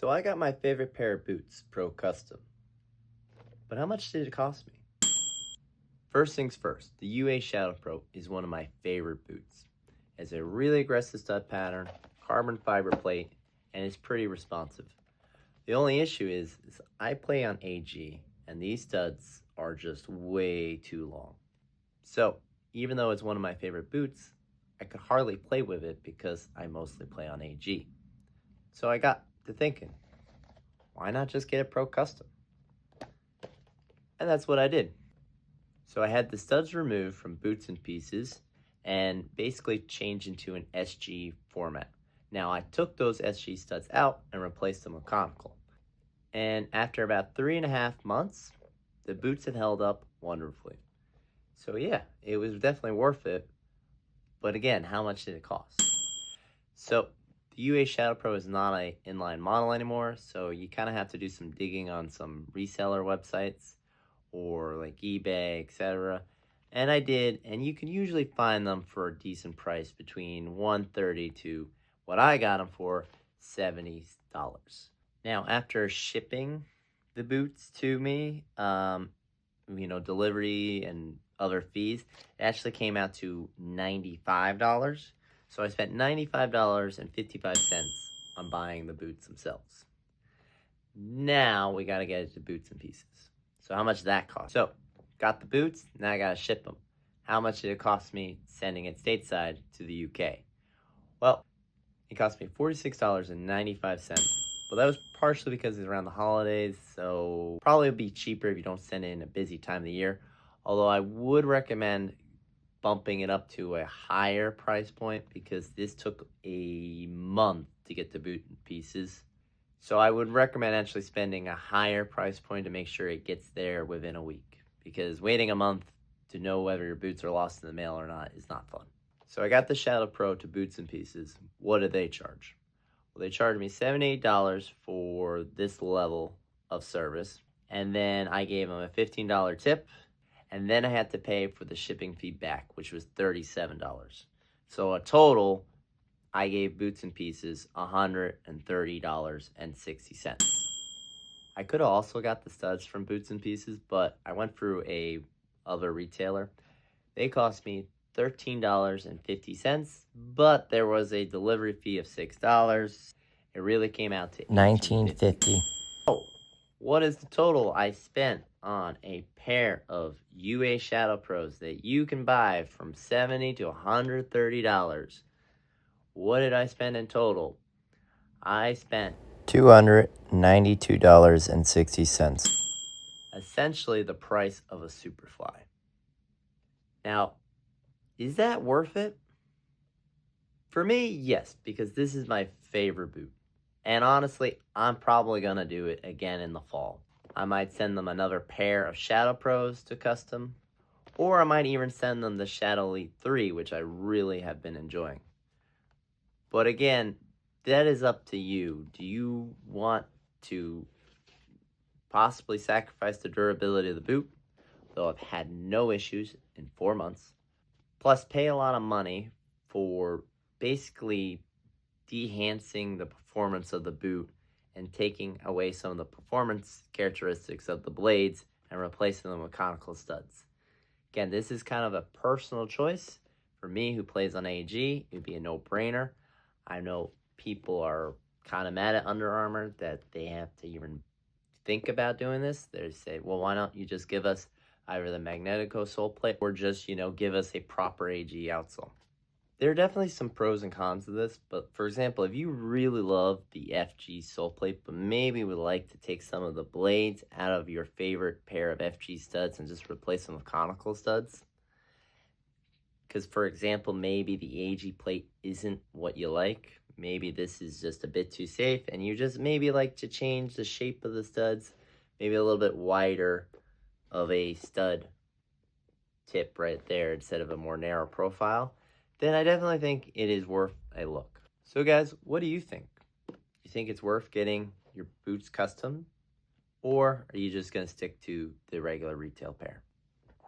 So I got my favorite pair of boots, Pro Custom. But how much did it cost me? First things first, the UA Shadow Pro is one of my favorite boots. It has a really aggressive stud pattern, carbon fiber plate, and it's pretty responsive. The only issue is I play on AG, and these studs are just way too long. So, even though it's one of my favorite boots, I could hardly play with it because I mostly play on AG. So I got to thinking, why not just get a Pro Custom? And that's what I did. So I had the studs removed from Boots and Pieces and basically changed into an SG format. Now I took those SG studs out and replaced them with conical. And after about 3.5 months, the boots have held up wonderfully. So yeah, it was definitely worth it. But again, how much did it cost? So the UA Shadow Pro is not an inline model anymore, so you kind of have to do some digging on some reseller websites or like eBay, etc. And I did, and you can usually find them for a decent price between $130 to what I got them for, $70. Now, after shipping the boots to me, delivery and other fees, it actually came out to $95. So I spent $95.55 on buying the boots themselves. Now we got to get it to Boots and Pieces. So how much did that cost? So got the boots, now I got to ship them. How much did it cost me sending it stateside to the UK? Well, it cost me $46.95. But that was partially because it's around the holidays, so probably would be cheaper if you don't send it in a busy time of the year. Although I would recommend bumping it up to a higher price point because this took a month to get the boot in pieces. So I would recommend actually spending a higher price point to make sure it gets there within a week, because waiting a month to know whether your boots are lost in the mail or not is not fun. So I got the Shadow Pro to Boots and Pieces. What did they charge? Well, they charged me $78 for this level of service, and then I gave them a $15 tip, and then I had to pay for the shipping fee back, which was $37. So a total, I gave Boots and Pieces $130.60. I could have also got the studs from Boots and Pieces, but I went through a other retailer. They cost me $13.50, but there was a delivery fee of $6. It really came out to $19.50. Oh, what is the total I spent on a pair of UA Shadow Pros that you can buy from $70 to $130? What did I spend in total? I spent $292.60. Essentially the price of a Superfly. Now, is that worth it? For me, yes, because this is my favorite boot. And honestly, I'm probably going to do it again in the fall. I might send them another pair of Shadow Pros to custom, or I might even send them the Shadow Elite 3, which I really have been enjoying. But again, that is up to you. Do you want to possibly sacrifice the durability of the boot, though I've had no issues in 4 months, plus pay a lot of money for basically de-hancing the performance of the boot and taking away some of the performance characteristics of the blades and replacing them with conical studs? Again, this is kind of a personal choice. For me, who plays on AG, it would be a no-brainer. I know people are kind of mad at Under Armour that they have to even think about doing this. They say, well, why don't you just give us either the Magnetico sole plate or just, give us a proper AG outsole? There are definitely some pros and cons to this, but for example, if you really love the FG sole plate, but maybe would like to take some of the blades out of your favorite pair of FG studs and just replace them with conical studs, because for example, maybe the AG plate isn't what you like, maybe this is just a bit too safe, and you just maybe like to change the shape of the studs, maybe a little bit wider of a stud tip right there instead of a more narrow profile, then I definitely think it is worth a look. So guys, what do you think? You think it's worth getting your boots custom, or are you just going to stick to the regular retail pair?